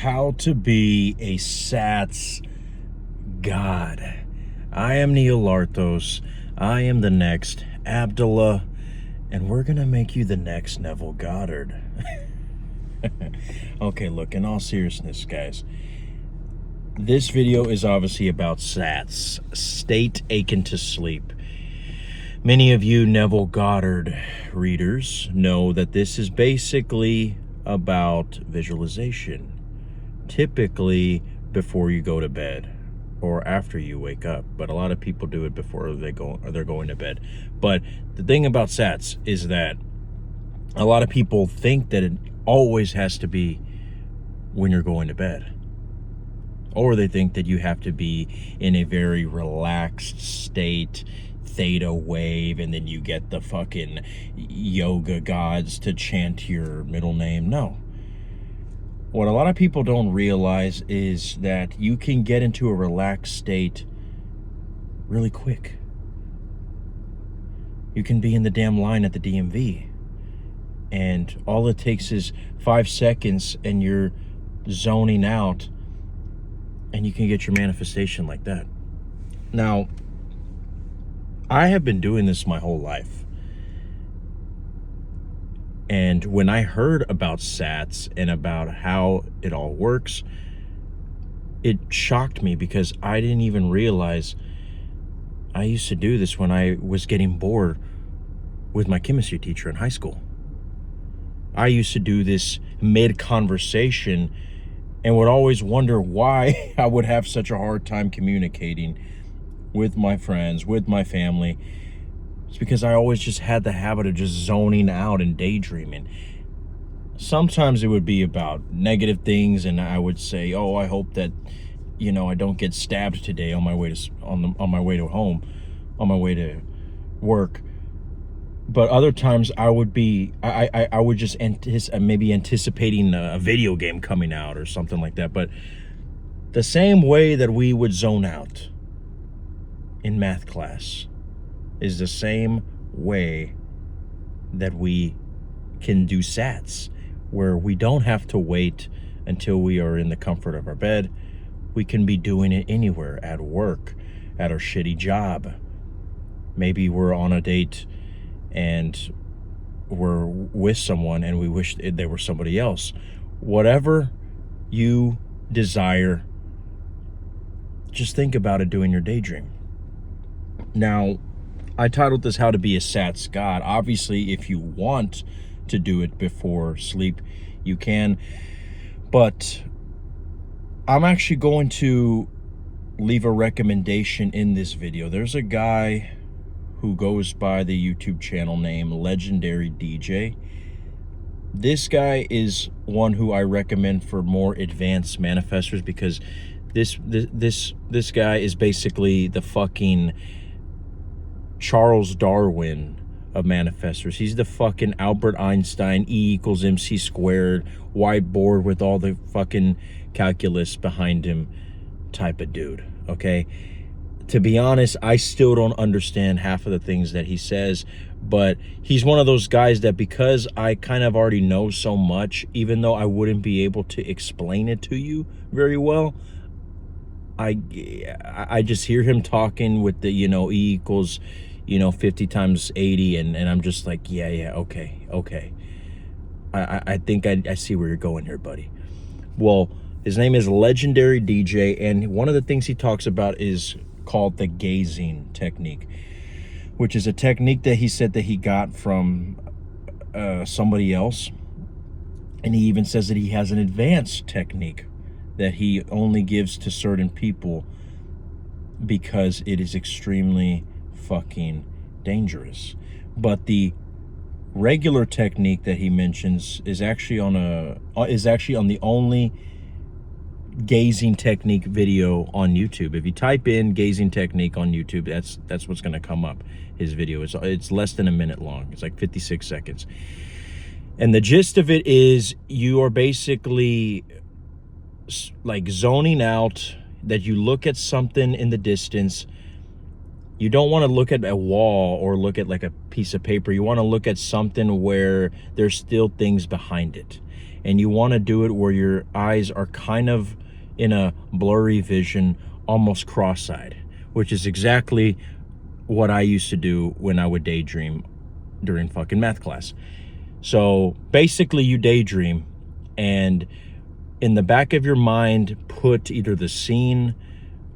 How to be a SATS god. I am Neil Larthos. I am the next Abdullah, and we're gonna make you the next Neville Goddard. Okay, look, in all seriousness, guys, this video is obviously about SATS, State Akin to Sleep. Many of you Neville Goddard readers know that this is basically about visualization, typically before you go to bed or after you wake up, but a lot of people do it before they're going to bed. But the thing about SATS is that a lot of people think that it always has to be when you're going to bed, or they think that you have to be in a very relaxed state, theta wave, and then you get the fucking yoga gods to chant your middle name. No. What a lot of people don't realize is that you can get into a relaxed state really quick. You can be in the damn line at the DMV, and all it takes is 5 seconds and you're zoning out, and you can get your manifestation like that. Now, I have been doing this my whole life. And when I heard about SATS and about how it all works, it shocked me because I didn't even realize I used to do this when I was getting bored with my chemistry teacher in high school. I used to do this mid-conversation and would always wonder why I would have such a hard time communicating with my friends, with my family. It's because I always just had the habit of just zoning out and daydreaming. Sometimes it would be about negative things, and I would say, "Oh, I hope that, I don't get stabbed today on my way to on my way to home, on my way to work." But other times I would be, I would just maybe anticipating a video game coming out or something like that. But the same way that we would zone out in math class is the same way that we can do SATS, where we don't have to wait until we are in the comfort of our bed. We can be doing it anywhere, at work, at our shitty job. Maybe we're on a date and we're with someone and we wish they were somebody else. Whatever you desire, just think about it doing your daydream. Now, I titled this How to Be a SATS God. Obviously, if you want to do it before sleep, you can. But I'm actually going to leave a recommendation in this video. There's a guy who goes by the YouTube channel name Legendary DJ. This guy is one who I recommend for more advanced manifestors, because this guy is basically the fucking Charles Darwin of manifestors. He's the fucking Albert Einstein, E=mc², whiteboard with all the fucking calculus behind him type of dude, okay? To be honest, I still don't understand half of the things that he says, but he's one of those guys that, because I kind of already know so much, even though I wouldn't be able to explain it to you very well, I just hear him talking with the, E=50 times 80, and I'm just like, yeah, okay. I think I see where you're going here, buddy. Well, his name is Legendary DJ, and one of the things he talks about is called the gazing technique, which is a technique that he said that he got from somebody else. And he even says that he has an advanced technique that he only gives to certain people because it is extremely fucking dangerous. But the regular technique that he mentions is actually on the only gazing technique video on YouTube. If you type in gazing technique on YouTube, that's what's going to come up. His video it's less than a minute long. It's like 56 seconds. And the gist of it is, you are basically like zoning out, that you look at something in the distance. You don't want to look at a wall or look at like a piece of paper. You want to look at something where there's still things behind it. And you want to do it where your eyes are kind of in a blurry vision, almost cross-eyed, which is exactly what I used to do when I would daydream during fucking math class. So basically you daydream, and in the back of your mind put either the scene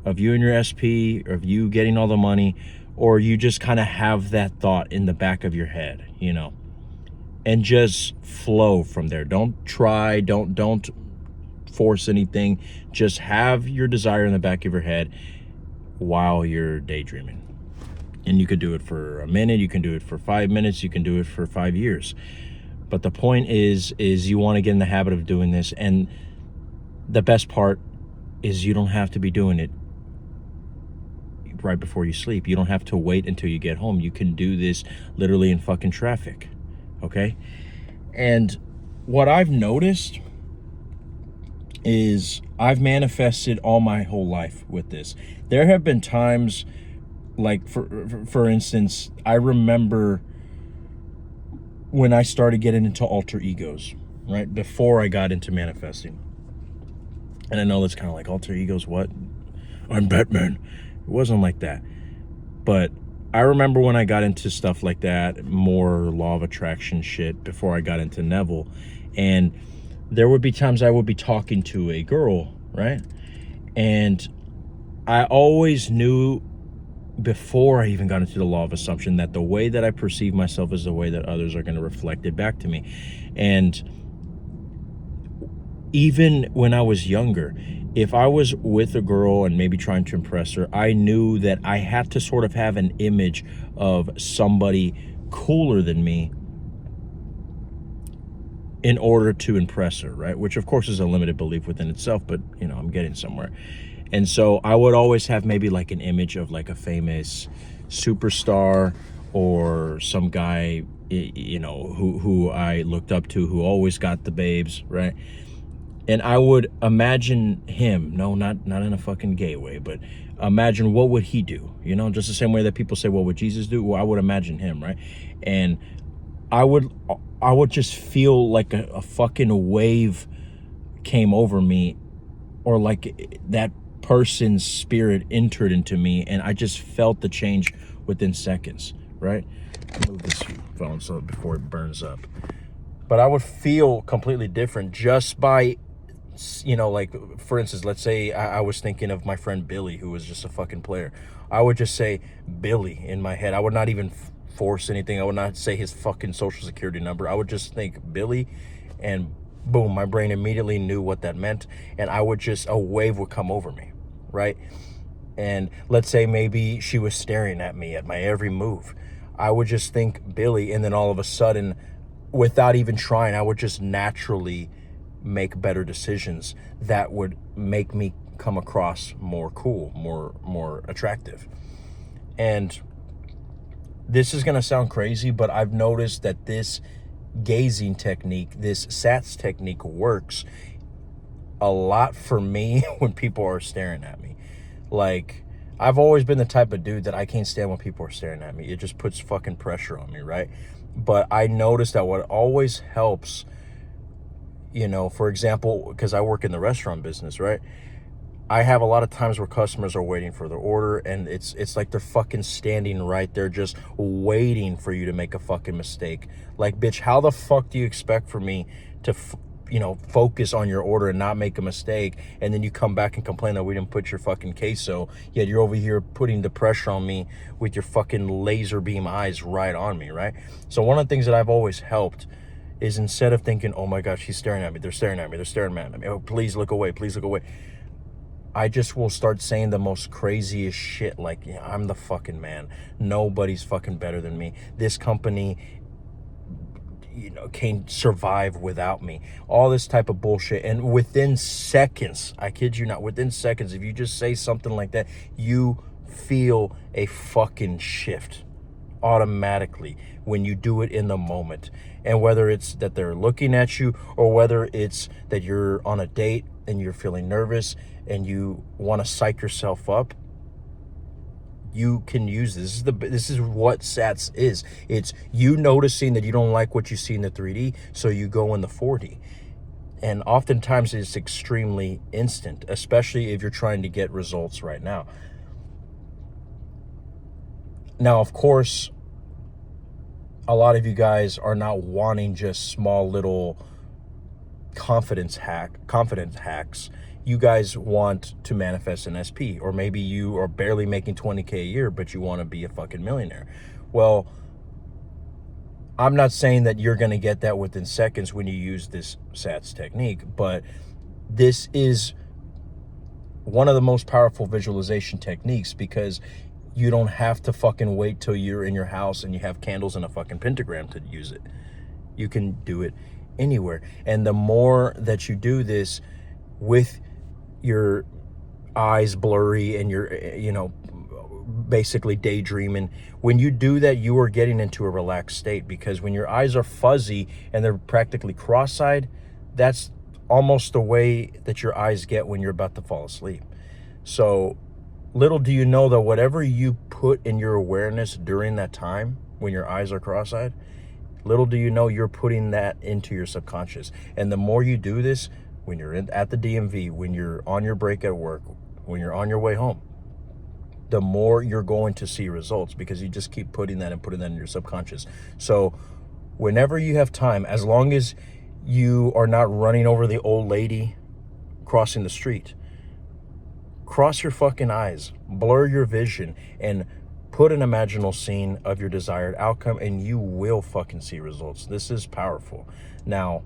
of you and your SP, or of you getting all the money, or you just kind of have that thought in the back of your head, you know, and just flow from there. Don't try, don't force anything. Just have your desire in the back of your head while you're daydreaming. And you could do it for a minute, you can do it for 5 minutes, you can do it for 5 years. But the point is you want to get in the habit of doing this. And the best part is you don't have to be doing it right before you sleep. You don't have to wait until you get home. You can do this literally in fucking traffic, okay? And what I've noticed is I've manifested all my whole life with this. There have been times, like for instance, I remember when I started getting into alter egos, right? Before I got into manifesting. And I know that's kind of like, alter egos, what? I'm Batman. It wasn't like that. But I remember when I got into stuff like that, more law of attraction shit, before I got into Neville. And there would be times I would be talking to a girl, right? And I always knew before I even got into the law of assumption that the way that I perceive myself is the way that others are going to reflect it back to me. And even when I was younger, if I was with a girl and maybe trying to impress her, I knew that I had to sort of have an image of somebody cooler than me in order to impress her, right? Which of course is a limited belief within itself, but you know, I'm getting somewhere. And so I would always have maybe like an image of like a famous superstar or some guy, you know, who I looked up to, who always got the babes, right? And I would imagine him, no, not in a fucking gay way, but imagine what would he do, you know, just the same way that people say, what would Jesus do? Well, I would imagine him, right? And I would just feel like a fucking wave came over me, or like that person's spirit entered into me, and I just felt the change within seconds, right? Move this phone so before it burns up. But I would feel completely different just by, you know, like, for instance, let's say I was thinking of my friend Billy, who was just a fucking player. I would just say Billy in my head. I would not even force anything. I would not say his fucking social security number. I would just think Billy, and boom, my brain immediately knew what that meant, and I would just, a wave would come over me, right? And let's say maybe she was staring at me at my every move. I would just think Billy, and then all of a sudden, without even trying, I would just naturally make better decisions that would make me come across more cool, more attractive. And this is going to sound crazy, but I've noticed that this gazing technique, this SATS technique, works a lot for me when people are staring at me. Like, I've always been the type of dude that I can't stand when people are staring at me. It just puts fucking pressure on me, right? But I noticed that what always helps, you know, for example, because I work in the restaurant business, right? I have a lot of times where customers are waiting for their order, and it's like they're fucking standing right there just waiting for you to make a fucking mistake. Like, bitch, how the fuck do you expect for me to, you know, focus on your order and not make a mistake, and then you come back and complain that we didn't put your fucking queso, yet you're over here putting the pressure on me with your fucking laser beam eyes right on me, right? So one of the things that I've always helped is, instead of thinking, oh my gosh, he's staring at me, they're staring at me, they're staring at me, oh, please look away, please look away, I just will start saying the most craziest shit, like, yeah, I'm the fucking man. Nobody's fucking better than me. This company, you know, can't survive without me. All this type of bullshit. And within seconds, I kid you not, within seconds, if you just say something like that, you feel a fucking shift automatically when you do it in the moment. And whether it's that they're looking at you, or whether it's that you're on a date and you're feeling nervous and you want to psych yourself up, you can use this. This is what SATS is. It's you noticing that you don't like what you see in the 3D, so you go in the 4D. And oftentimes it's extremely instant, especially if you're trying to get results right now. Now, of course, a lot of you guys are not wanting just small little confidence hacks. You guys want to manifest an SP, or maybe you are barely making 20K a year, but you want to be a fucking millionaire. Well, I'm not saying that you're going to get that within seconds when you use this SATS technique, but this is one of the most powerful visualization techniques, because you don't have to fucking wait till you're in your house and you have candles and a fucking pentagram to use it. You can do it anywhere. And the more that you do this with your eyes blurry and you're, basically daydreaming, when you do that, you are getting into a relaxed state, because when your eyes are fuzzy and they're practically cross-eyed, that's almost the way that your eyes get when you're about to fall asleep. So little do you know that whatever you put in your awareness during that time when your eyes are cross-eyed, little do you know you're putting that into your subconscious. And the more you do this, when you're at the DMV, when you're on your break at work, when you're on your way home, the more you're going to see results, because you just keep putting that in your subconscious. So whenever you have time, as long as you are not running over the old lady crossing the street, cross your fucking eyes, blur your vision, and put an imaginal scene of your desired outcome, and you will fucking see results. This is powerful. Now,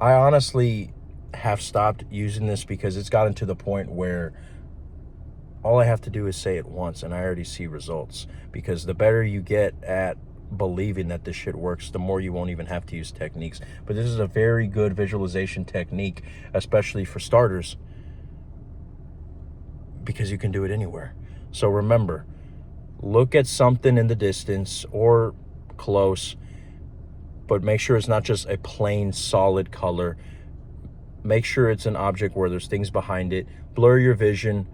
I honestly have stopped using this because it's gotten to the point where all I have to do is say it once and I already see results. Because the better you get at believing that this shit works, the more you won't even have to use techniques. But this is a very good visualization technique, especially for starters, because you can do it anywhere. So remember, look at something in the distance or close, but make sure it's not just a plain solid color. Make sure it's an object where there's things behind it. Blur your vision,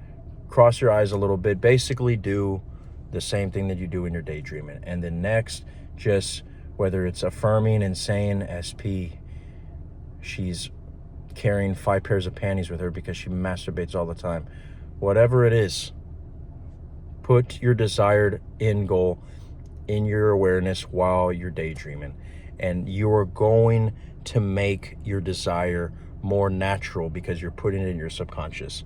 cross your eyes a little bit. Basically do the same thing that you do when you're daydreaming. And then next, just whether it's affirming and saying SP, she's carrying 5 pairs of panties with her because she masturbates all the time. Whatever it is, put your desired end goal in your awareness while you're daydreaming. And you are going to make your desire more natural because you're putting it in your subconscious.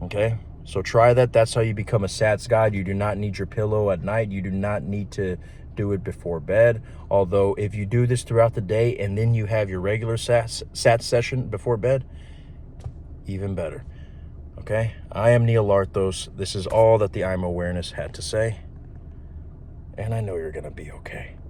Okay? So try that. That's how you become a SATS guide. You do not need your pillow at night. You do not need to do it before bed. Although if you do this throughout the day and then you have your regular SATS session before bed, even better. Okay? I am Neil Larthos. This is all that the I'm Awareness had to say. And I know you're going to be okay.